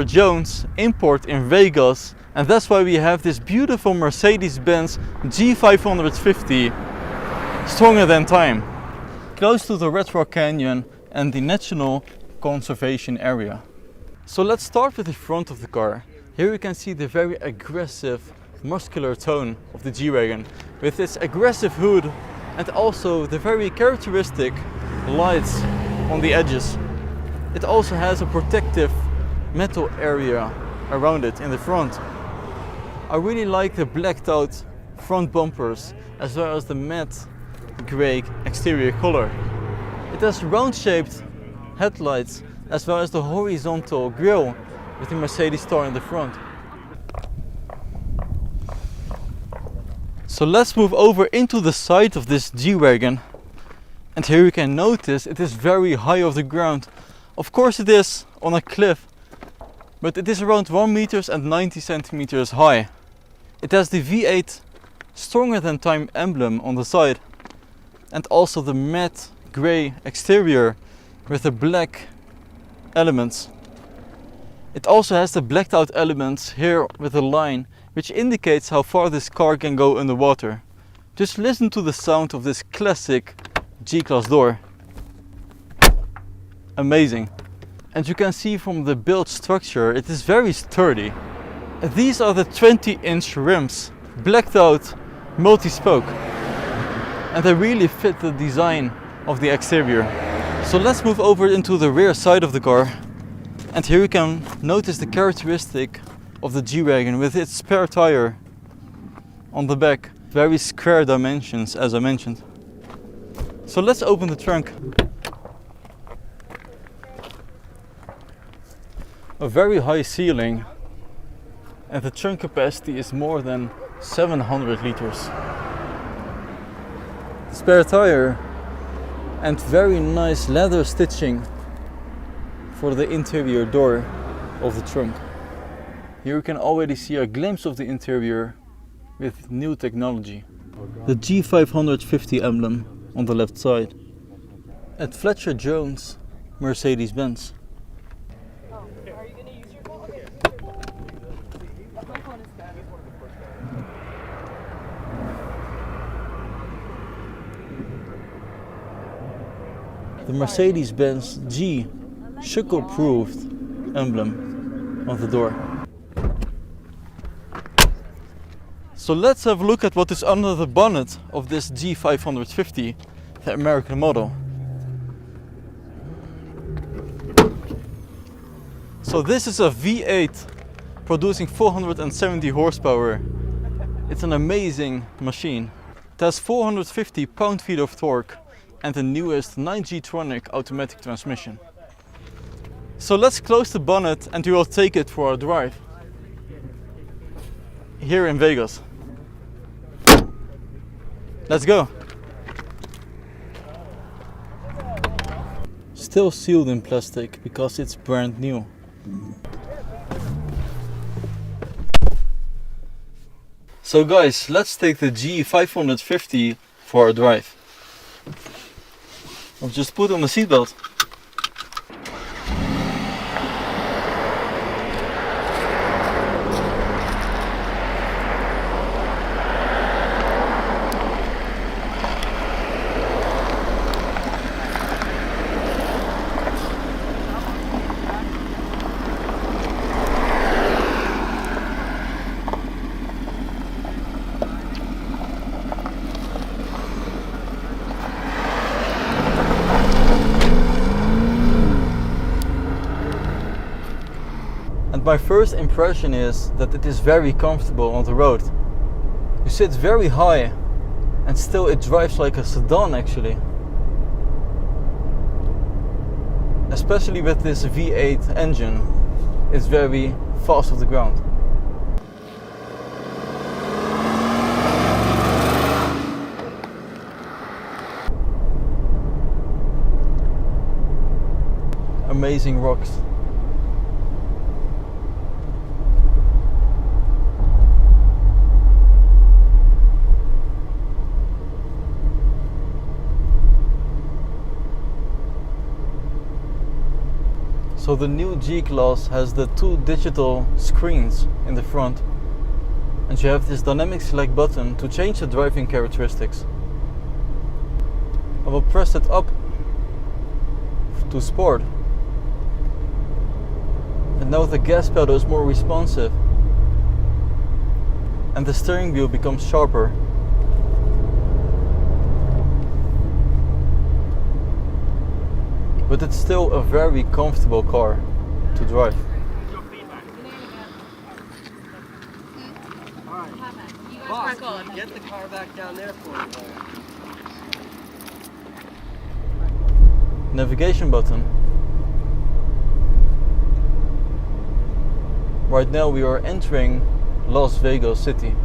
Jones import in Vegas, and that's why we have this beautiful Mercedes-Benz G550, stronger than time, close to the Red Rock Canyon and the National Conservation Area. So let's start with the front of the car. Here we can see the very aggressive, muscular tone of the G-Wagon, with its aggressive hood and also the very characteristic lights on the edges. It also has a protective metal area around it in the front. I really like the blacked out front bumpers as well as the matte grey exterior color. It has round shaped headlights as well as the horizontal grille with the Mercedes star in the front. So let's move over into the side of this G-Wagon, and here you can notice it is very high off the ground. Of course it is on a cliff, but it is around 1 meter and 90 centimeters high. It has the V8 stronger than time emblem on the side, and also the matte grey exterior with the black elements. It also has the blacked out elements here with a line which indicates how far this car can go underwater. Just listen to the sound of this classic G-Class door. Amazing. And you can see from the build structure it is very sturdy. These are the 20-inch rims, blacked out multi-spoke, and they really fit the design of the exterior. So let's move over into the rear side of the car, and here you can notice the characteristic of the G-Wagon with its spare tire on the back. Very square dimensions, as I mentioned. So let's open the trunk. A very high ceiling, and the trunk capacity is more than 700 liters. The spare tire and very nice leather stitching for the interior door of the trunk. Here you can already see a glimpse of the interior with new technology. The G550 emblem on the left side. At Fletcher Jones Mercedes-Benz. The Mercedes-Benz G shock-approved emblem on the door. So let's have a look at what is under the bonnet of this G550, the American model. So this is a V8 producing 470 horsepower. It's an amazing machine. It has 450 pound-feet of torque and the newest 9G-tronic automatic transmission. So let's close the bonnet and we will take it for a drive here in Vegas. Let's go. Still sealed in plastic because it's brand new. So guys, let's take the G550 for a drive. I'll just put on the seatbelt. My first impression is that it is very comfortable on the road. You sit very high and still it drives like a sedan actually. Especially with this V8 engine, it's very fast off the ground. Amazing rocks. So the new G-Class has the 2 digital screens in the front, and you have this dynamic select button to change the driving characteristics. I will press it up to sport, and now the gas pedal is more responsive and the steering wheel becomes sharper. But it's still a very comfortable car to drive. Boss, get the car back down there for me. Navigation button. Right now we are entering Las Vegas City.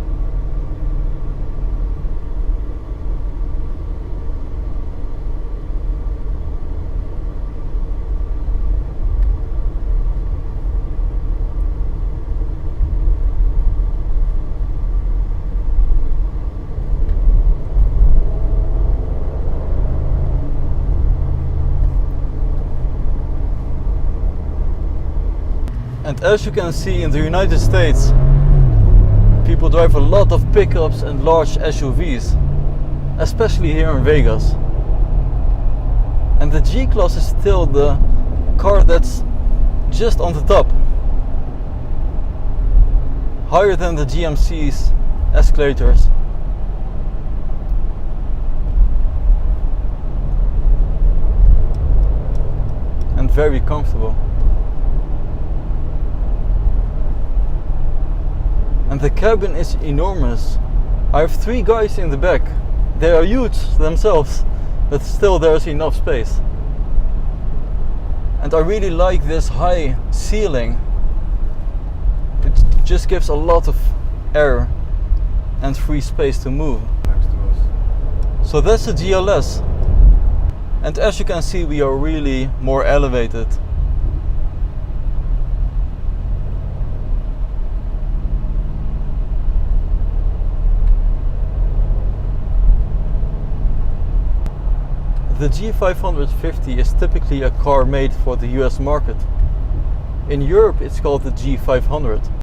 And as you can see, in the United States, people drive a lot of pickups and large SUVs, especially here in Vegas. And the G-Class is still the car that's just on the top, higher than the GMC's escalators. And very comfortable. And the cabin is enormous. I have 3 guys in the back. They are huge themselves, but still there's enough space. And I really like this high ceiling. It just gives a lot of air and free space to move. So that's the GLS. And as you can see, we are really more elevated. The G550 is typically a car made for the US market. In Europe it's called the G500.